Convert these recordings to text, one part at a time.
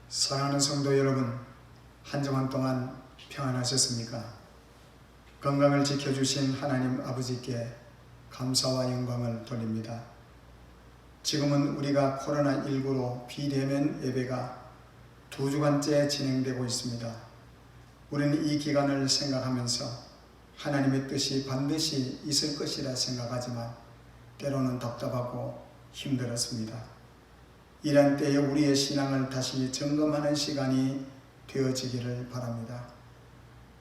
사랑하는 성도 여러분, 한 주간 동안 평안하셨습니까? 건강을 지켜주신 하나님 아버지께 감사와 영광을 돌립니다. 지금은 우리가 코로나19로 비대면 예배가 2주간째 진행되고 있습니다. 우리는 이 기간을 생각하면서 하나님의 뜻이 반드시 있을 것이라 생각하지만 때로는 답답하고 힘들었습니다. 이런 때에 우리의 신앙을 다시 점검하는 시간이 되어지기를 바랍니다.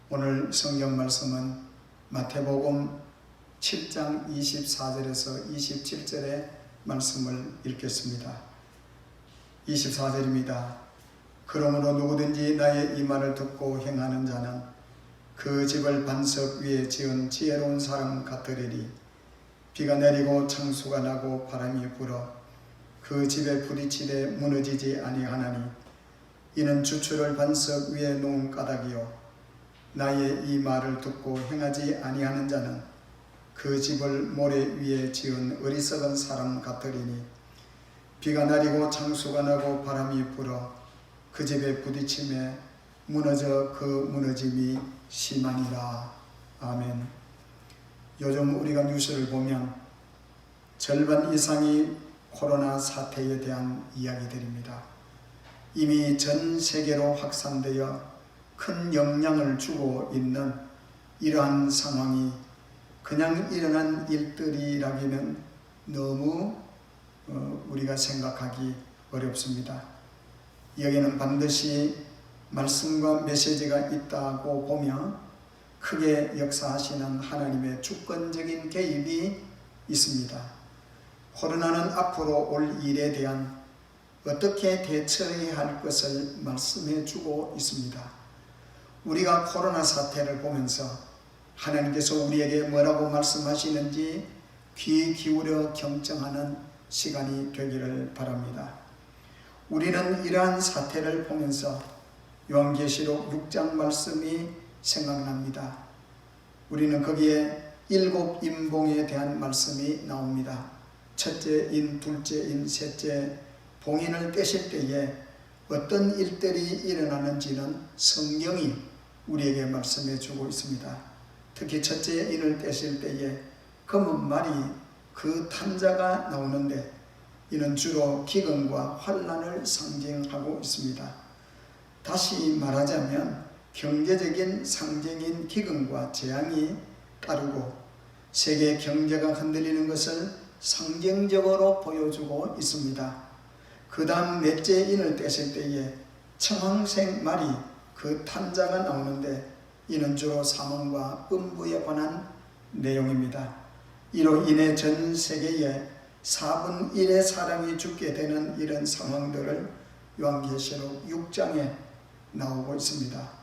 오늘 성경 말씀은 마태복음 7장 24절에서 27절의 말씀을 읽겠습니다. 24절입니다. 그러므로 누구든지 나의 이 말을 듣고 행하는 자는 그 집을 반석 위에 지은 지혜로운 사람 같으리니 비가 내리고 창수가 나고 바람이 불어 그 집에 부딪히되 무너지지 아니하나니 이는 주추를 반석 위에 놓은 까닭이요 나의 이 말을 듣고 행하지 아니하는 자는 그 집을 모래 위에 지은 어리석은 사람 같으리니 비가 내리고 창수가 나고 바람이 불어 그 집에 부딪힘에 무너져 그 무너짐이 심하니라. 아멘. 요즘 우리가 뉴스를 보면 절반 이상이 코로나 사태에 대한 이야기들입니다. 이미 전 세계로 확산되어 큰 영향을 주고 있는 이러한 상황이 그냥 일어난 일들이라기는 너무 우리가 생각하기 어렵습니다. 여기는 반드시 말씀과 메시지가 있다고 보며 크게 역사하시는 하나님의 주권적인 개입이 있습니다. 코로나는 앞으로 올 일에 대한 어떻게 대처해야 할 것을 말씀해 주고 있습니다. 우리가 코로나 사태를 보면서 하나님께서 우리에게 뭐라고 말씀하시는지 귀 기울여 경청하는 시간이 되기를 바랍니다. 우리는 이러한 사태를 보면서 요한계시록 6장 말씀이 생각납니다. 우리는 거기에 7 인봉에 대한 말씀이 나옵니다. 첫째 인, 둘째 인, 셋째 봉인을 떼실 때에 어떤 일들이 일어나는지는 성경이 우리에게 말씀해 주고 있습니다. 특히 첫째 인을 떼실 때에 검은 말이 그 탄자가 나오는데 이는 주로 기근과 환난을 상징하고 있습니다. 다시 말하자면 경제적인 상징인 기근과 재앙이 따르고 세계 경제가 흔들리는 것을 상징적으로 보여주고 있습니다. 그 다음 넷째 인을 떼실 때에 청황색 말이 그 탄자가 나오는데 이는 주로 사망과 음부에 관한 내용입니다. 이로 인해 전 세계에 4분 1의 사람이 죽게 되는 이런 상황들을 요한계시록 6장에 나오고 있습니다.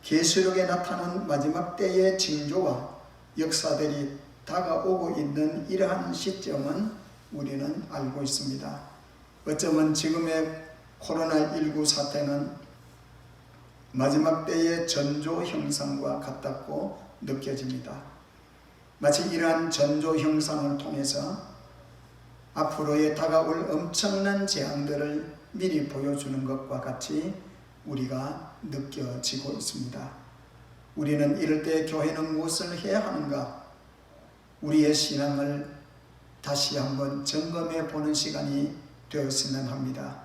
계시록에 나타난 마지막 때의 징조와 역사들이 다가오고 있는 이러한 시점은 우리는 알고 있습니다. 어쩌면 지금의 코로나19 사태는 마지막 때의 전조 형상과 같다고 느껴집니다. 마치 이러한 전조 형상을 통해서 앞으로에 다가올 엄청난 재앙들을 미리 보여주는 것과 같이 우리가 느껴지고 있습니다. 우리는 이럴 때 교회는 무엇을 해야 하는가? 우리의 신앙을 다시 한번 점검해 보는 시간이 되었으면 합니다.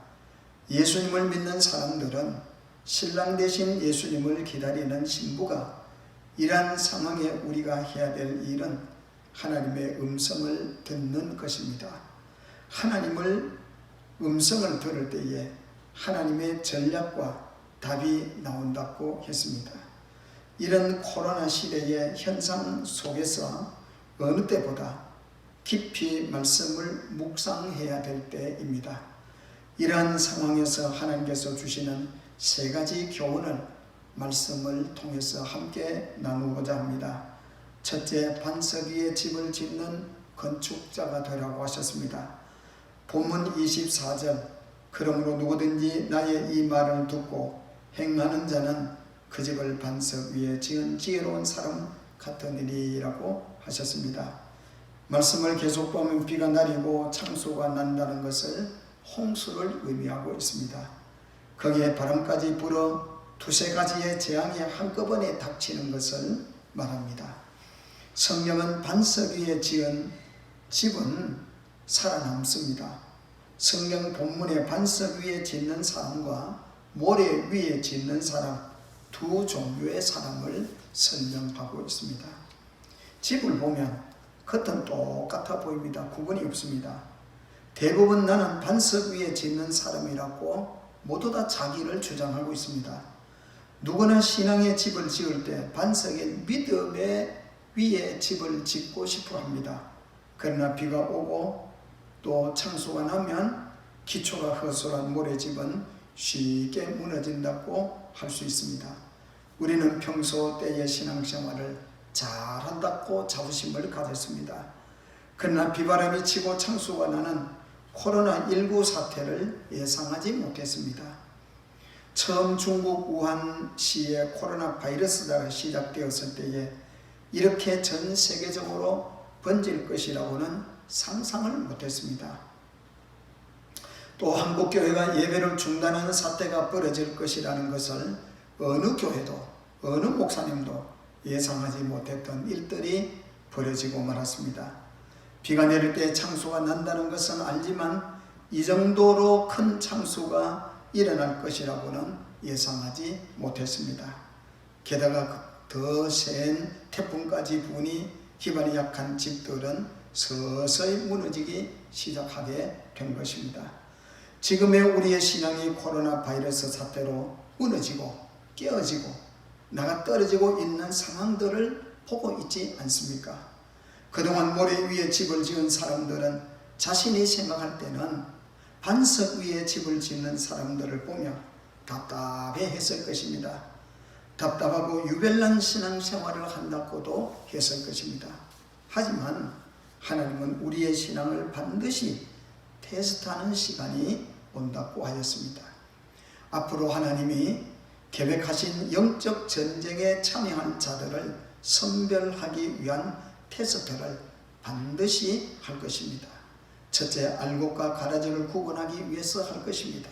예수님을 믿는 사람들은 신랑 되신 예수님을 기다리는 신부가 이러한 상황에 우리가 해야 될 일은 하나님의 음성을 듣는 것입니다. 하나님을 음성을 들을 때에 하나님의 전략과 답이 나온다고 했습니다. 이런 코로나 시대의 현상 속에서 어느 때보다 깊이 말씀을 묵상해야 될 때입니다. 이러한 상황에서 하나님께서 주시는 3가지 교훈을 말씀을 통해서 함께 나누고자 합니다. 첫째, 반석 위에 집을 짓는 건축자가 되라고 하셨습니다. 본문 24절, 그러므로 누구든지 나의 이 말을 듣고 행하는 자는 그 집을 반석 위에 지은 지혜로운 사람 같으니라고 하셨습니다. 말씀을 계속 보면 비가 내리고 창수가 난다는 것을 홍수를 의미하고 있습니다. 거기에 바람까지 불어 두세 가지의 재앙이 한꺼번에 닥치는 것을 말합니다. 성령은 반석 위에 지은 집은 살아남습니다. 성경 본문의 반석 위에 짓는 사람과 모래 위에 짓는 사람, 두 종류의 사람을 설명하고 있습니다. 집을 보면 겉은 똑같아 보입니다. 구분이 없습니다. 대부분 나는 반석 위에 짓는 사람이라고 모두 다 자기를 주장하고 있습니다. 누구나 신앙의 집을 지을 때 반석인 믿음의 위에 집을 짓고 싶어 합니다. 그러나 비가 오고 또 창수가 나면 기초가 허술한 모래집은 쉽게 무너진다고 할 수 있습니다. 우리는 평소 때의 신앙생활을 잘한다고 자부심을 가졌습니다. 그러나 비바람이 치고 창수가 나는 코로나19 사태를 예상하지 못했습니다. 처음 중국 우한시에 코로나 바이러스가 시작되었을 때에 이렇게 전 세계적으로 번질 것이라고는 상상을 못했습니다. 또 한국교회가 예배를 중단하는 사태가 벌어질 것이라는 것을 어느 교회도 어느 목사님도 예상하지 못했던 일들이 벌어지고 말았습니다. 비가 내릴 때 창수가 난다는 것은 알지만 이 정도로 큰 창수가 일어날 것이라고는 예상하지 못했습니다. 게다가 더 센 태풍까지 부니 기반이 약한 집들은 서서히 무너지기 시작하게 된 것입니다. 지금의 우리의 신앙이 코로나 바이러스 사태로 무너지고 깨어지고 나가 떨어지고 있는 상황들을 보고 있지 않습니까? 그동안 모래 위에 집을 지은 사람들은 자신이 생각할 때는 반석 위에 집을 짓는 사람들을 보며 답답해 했을 것입니다. 답답하고 유별난 신앙생활을 한다고도 했을 것입니다. 하지만 하나님은 우리의 신앙을 반드시 테스트하는 시간이 온다고 하였습니다. 앞으로 하나님이 계획하신 영적 전쟁에 참여한 자들을 선별하기 위한 테스트를 반드시 할 것입니다. 첫째, 알곡과 가라지를 구분하기 위해서 할 것입니다.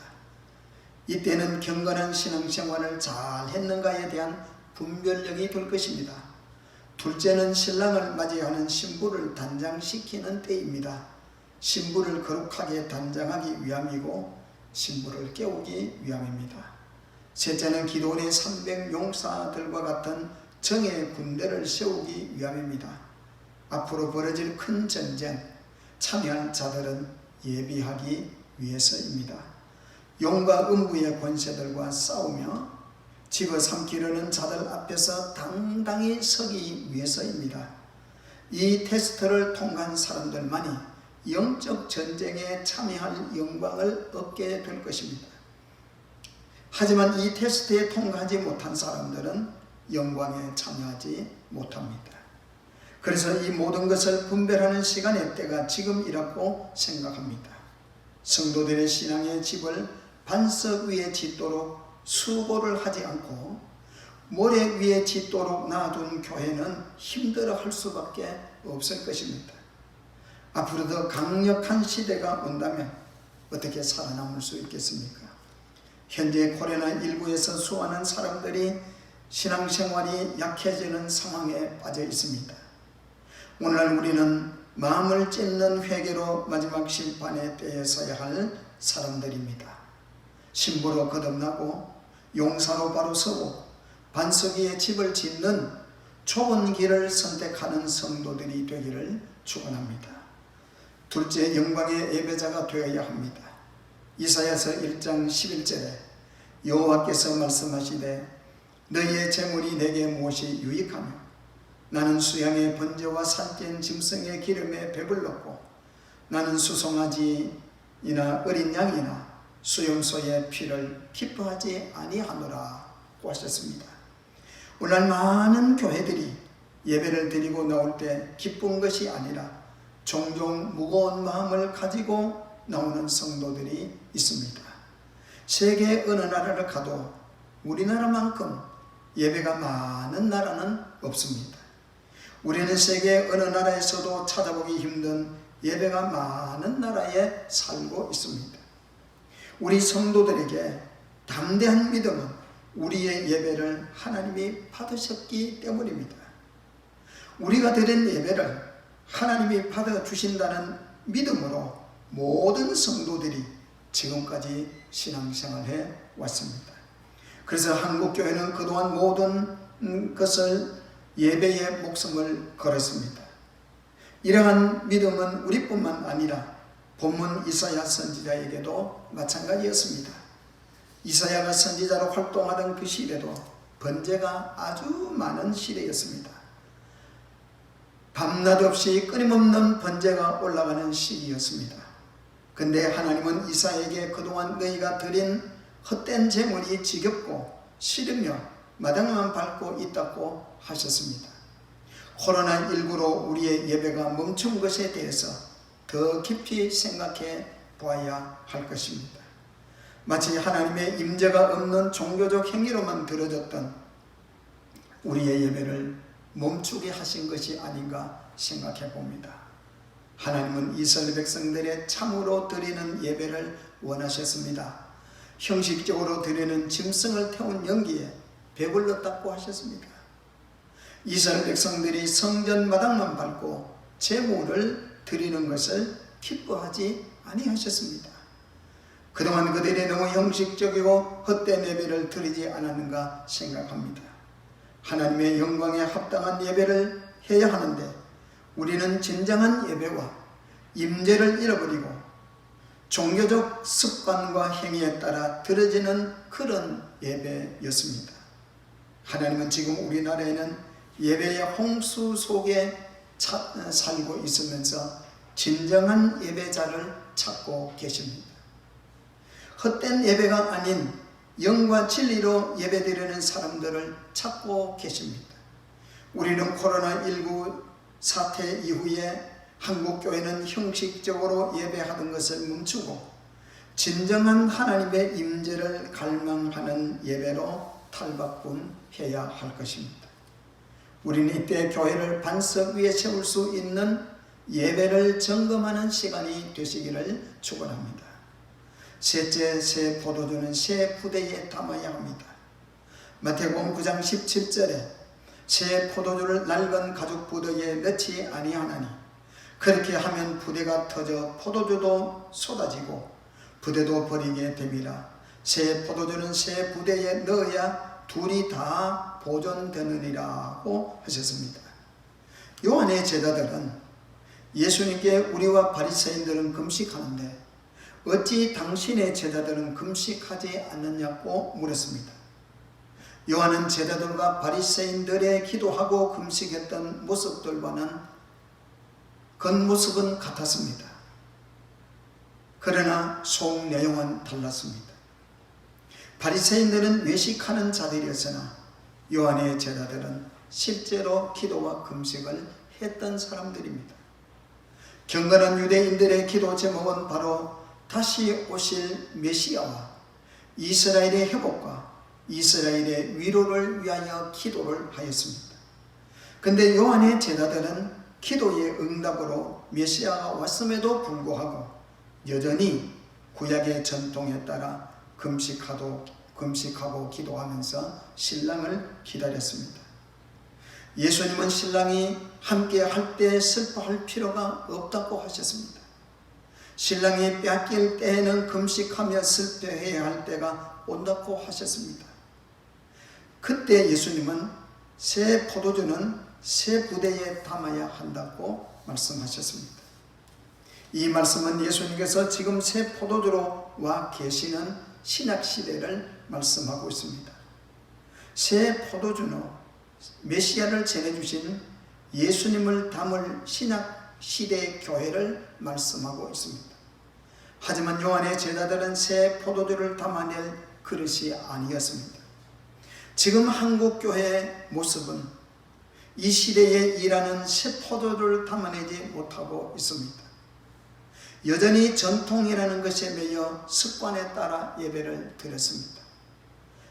이때는 경건한 신앙생활을 잘 했는가에 대한 분별력이 될 것입니다. 둘째는 신랑을 맞이하는 신부를 단장시키는 때입니다. 신부를 거룩하게 단장하기 위함이고 신부를 깨우기 위함입니다. 셋째는 기도원의 300용사들과 같은 정의 군대를 세우기 위함입니다. 앞으로 벌어질 큰 전쟁, 참여할 자들은 예비하기 위해서입니다. 용과 음부의 권세들과 싸우며 집어삼키려는 자들 앞에서 당당히 서기 위해서입니다. 이 테스트를 통과한 사람들만이 영적 전쟁에 참여할 영광을 얻게 될 것입니다. 하지만 이 테스트에 통과하지 못한 사람들은 영광에 참여하지 못합니다. 그래서 이 모든 것을 분별하는 시간의 때가 지금이라고 생각합니다. 성도들의 신앙의 집을 반석 위에 짓도록 수고를 하지 않고 모래 위에 짓도록 놔둔 교회는 힘들어할 수밖에 없을 것입니다. 앞으로 더 강력한 시대가 온다면 어떻게 살아남을 수 있겠습니까? 현재 코로나19에서 수많은 사람들이 신앙생활이 약해지는 상황에 빠져 있습니다. 오늘날 우리는 마음을 찢는 회개로 마지막 심판의 때에 서야 할 사람들입니다. 신부로 거듭나고 용사로 바로 서고 반석 위에 집을 짓는 좁은 길을 선택하는 성도들이 되기를 축원합니다. 둘째, 영광의 예배자가 되어야 합니다. 이사야서 1장 11절에 여호와께서 말씀하시되 너희의 재물이 내게 무엇이 유익하며 나는 수양의 번제와 살찐 짐승의 기름에 배불렀고 나는 수송아지이나 어린 양이나 수염소의 피를 기뻐하지 아니하노라고 하셨습니다. 오늘 많은 교회들이 예배를 드리고 나올 때 기쁜 것이 아니라 종종 무거운 마음을 가지고 나오는 성도들이 있습니다. 세계 어느 나라를 가도 우리나라만큼 예배가 많은 나라는 없습니다. 우리는 세계 어느 나라에서도 찾아보기 힘든 예배가 많은 나라에 살고 있습니다. 우리 성도들에게 담대한 믿음은 우리의 예배를 하나님이 받으셨기 때문입니다. 우리가 드린 예배를 하나님이 받아주신다는 믿음으로 모든 성도들이 지금까지 신앙생활해 왔습니다. 그래서 한국교회는 그동안 모든 것을 예배에 목숨을 걸었습니다. 이러한 믿음은 우리뿐만 아니라 본문 이사야 선지자에게도 마찬가지였습니다. 이사야가 선지자로 활동하던 그 시대도 번제가 아주 많은 시대였습니다. 밤낮 없이 끊임없는 번제가 올라가는 시기였습니다. 근데 하나님은 이사야에게 그동안 너희가 드린 헛된 제물이 지겹고 싫으며 마당만 밟고 있다고 하셨습니다. 코로나19로 우리의 예배가 멈춘 것에 대해서 더 깊이 생각해 보아야 할 것입니다. 마치 하나님의 임재가 없는 종교적 행위로만 들어졌던 우리의 예배를 멈추게 하신 것이 아닌가 생각해 봅니다. 하나님은 이스라엘 백성들의 참으로 드리는 예배를 원하셨습니다. 형식적으로 드리는 짐승을 태운 연기에 배불렀다고 하셨습니다. 이스라엘 백성들이 성전 마당만 밟고 제물을 드리는 것을 기뻐하지 아니하셨습니다. 그동안 그들이 너무 형식적이고 헛된 예배를 드리지 않았는가 생각합니다. 하나님의 영광에 합당한 예배를 해야 하는데 우리는 진정한 예배와 임재를 잃어버리고 종교적 습관과 행위에 따라 드려지는 그런 예배였습니다. 하나님은 지금 우리나라에는 예배의 홍수 속에 살고 있으면서 진정한 예배자를 찾고 계십니다. 헛된 예배가 아닌 영과 진리로 예배드리는 사람들을 찾고 계십니다. 우리는 코로나19 사태 이후에 한국교회는 형식적으로 예배하는 것을 멈추고 진정한 하나님의 임재를 갈망하는 예배로 탈바꿈해야 할 것입니다. 우리는 이때 교회를 반석 위에 세울 수 있는 예배를 점검하는 시간이 되시기를 축원합니다. 셋째, 새 포도주는 새 부대에 담아야 합니다. 마태복음 9장 17절에 새 포도주를 낡은 가죽 부대에 넣지 아니하나니 그렇게 하면 부대가 터져 포도주도 쏟아지고 부대도 버리게 됨이라. 새 포도주는 새 부대에 넣어야 둘이 다 보존되느니라고 하셨습니다. 요한의 제자들은 예수님께 우리와 바리새인들은 금식하는데 어찌 당신의 제자들은 금식하지 않느냐고 물었습니다. 요한은 제자들과 바리새인들의 기도하고 금식했던 모습들과는 겉모습은 같았습니다. 그러나 속 내용은 달랐습니다. 바리새인들은 외식하는 자들이었으나 요한의 제자들은 실제로 기도와 금식을 했던 사람들입니다. 경건한 유대인들의 기도 제목은 바로 다시 오실 메시아와 이스라엘의 회복과 이스라엘의 위로를 위하여 기도를 하였습니다. 그런데 요한의 제자들은 기도의 응답으로 메시아가 왔음에도 불구하고 여전히 구약의 전통에 따라 금식하고 기도하면서 신랑을 기다렸습니다. 예수님은 신랑이 함께 할 때 슬퍼할 필요가 없다고 하셨습니다. 신랑이 빼앗길 때에는 금식하며 슬퍼해야 할 때가 온다고 하셨습니다. 그때 예수님은 새 포도주는 새 부대에 담아야 한다고 말씀하셨습니다. 이 말씀은 예수님께서 지금 새 포도주로 와 계시는 신약시대를 말씀하고 있습니다. 새 포도주는 메시아를 전해주신 예수님을 담을 신약시대의 교회를 말씀하고 있습니다. 하지만 요한의 제자들은 새 포도주를 담아낼 그릇이 아니었습니다. 지금 한국교회의 모습은 이 시대에 일하는 새 포도주를 담아내지 못하고 있습니다. 여전히 전통이라는 것에 매여 습관에 따라 예배를 드렸습니다.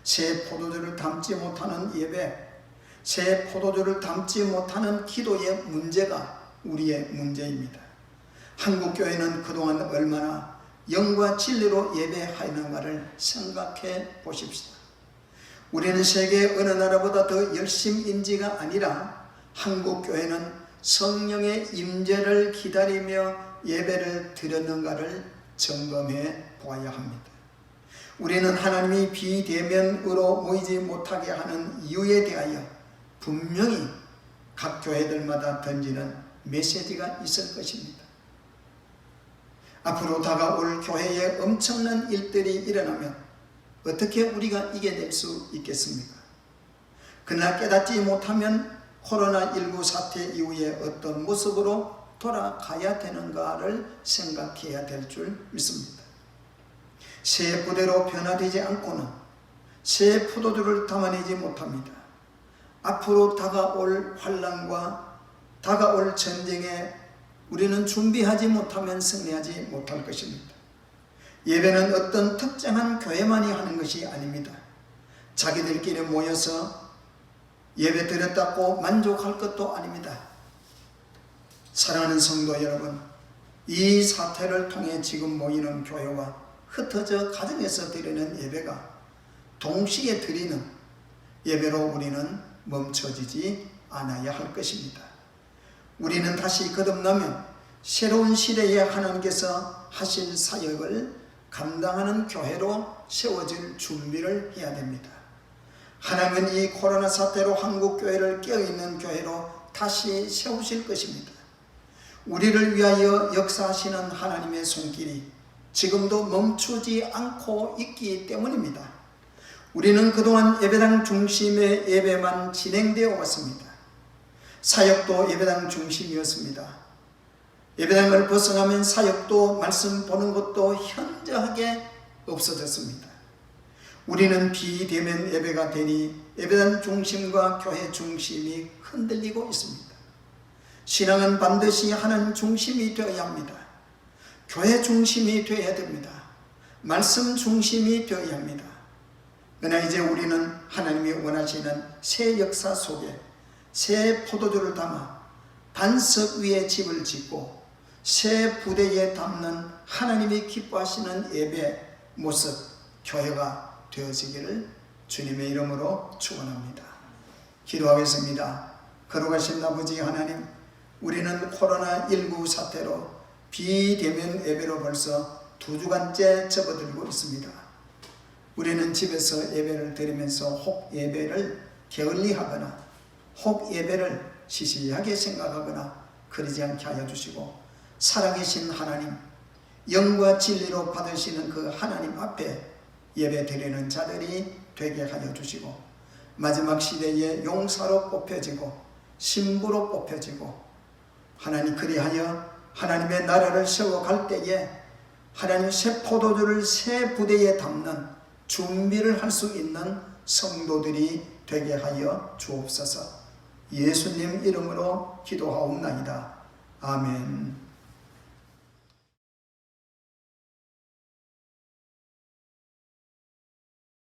새 포도주를 담지 못하는 예배, 새 포도주를 담지 못하는 기도의 문제가 우리의 문제입니다. 한국교회는 그동안 얼마나 영과 진리로 예배하였는가를 생각해 보십시다. 우리는 세계 어느 나라보다 더 열심인지가 아니라 한국교회는 성령의 임재를 기다리며 예배를 드렸는가를 점검해 보아야 합니다. 우리는 하나님이 비대면으로 모이지 못하게 하는 이유에 대하여 분명히 각 교회들마다 던지는 메시지가 있을 것입니다. 앞으로 다가올 교회에 엄청난 일들이 일어나면 어떻게 우리가 이겨낼 수 있겠습니까? 그러나 깨닫지 못하면 코로나19 사태 이후에 어떤 모습으로 돌아가야 되는가를 생각해야 될 줄 믿습니다. 새 부대로 변화되지 않고는 새 포도주를 담아내지 못합니다. 앞으로 다가올 환난과 다가올 전쟁에 우리는 준비하지 못하면 승리하지 못할 것입니다. 예배는 어떤 특정한 교회만이 하는 것이 아닙니다. 자기들끼리 모여서 예배 드렸다고 만족할 것도 아닙니다. 사랑하는 성도 여러분, 이 사태를 통해 지금 모이는 교회와 흩어져 가정에서 드리는 예배가 동시에 드리는 예배로 우리는 멈춰지지 않아야 할 것입니다. 우리는 다시 거듭나면 새로운 시대에 하나님께서 하실 사역을 감당하는 교회로 세워질 준비를 해야 됩니다. 하나님은 이 코로나 사태로 한국 교회를 깨어있는 교회로 다시 세우실 것입니다. 우리를 위하여 역사하시는 하나님의 손길이 지금도 멈추지 않고 있기 때문입니다. 우리는 그동안 예배당 중심의 예배만 진행되어 왔습니다. 사역도 예배당 중심이었습니다. 예배당을 벗어나면 사역도 말씀 보는 것도 현저하게 없어졌습니다. 우리는 비대면 예배가 되니 예배당 중심과 교회 중심이 흔들리고 있습니다. 신앙은 반드시 하나님 중심이 되어야 합니다. 교회 중심이 되어야 됩니다. 말씀 중심이 되어야 합니다. 그러나 이제 우리는 하나님이 원하시는 새 역사 속에 새 포도주를 담아 반석 위에 집을 짓고 새 부대에 담는 하나님이 기뻐하시는 예배 모습 교회가 되어지기를 주님의 이름으로 축원합니다. 기도하겠습니다. 거룩하신 아버지 하나님, 우리는 코로나19 사태로 비대면 예배로 벌써 2주간째 접어들고 있습니다. 우리는 집에서 예배를 드리면서 혹 예배를 게을리하거나 혹 예배를 시시하게 생각하거나 그러지 않게 하여 주시고, 살아계신 하나님, 영과 진리로 받으시는 그 하나님 앞에 예배 드리는 자들이 되게 하여 주시고, 마지막 시대에 용사로 뽑혀지고 신부로 뽑혀지고 하나님 그리하여 하나님의 나라를 세워갈 때에 하나님 새 포도주를 새 부대에 담는 준비를 할 수 있는 성도들이 되게 하여 주옵소서. 예수님 이름으로 기도하옵나이다. 아멘.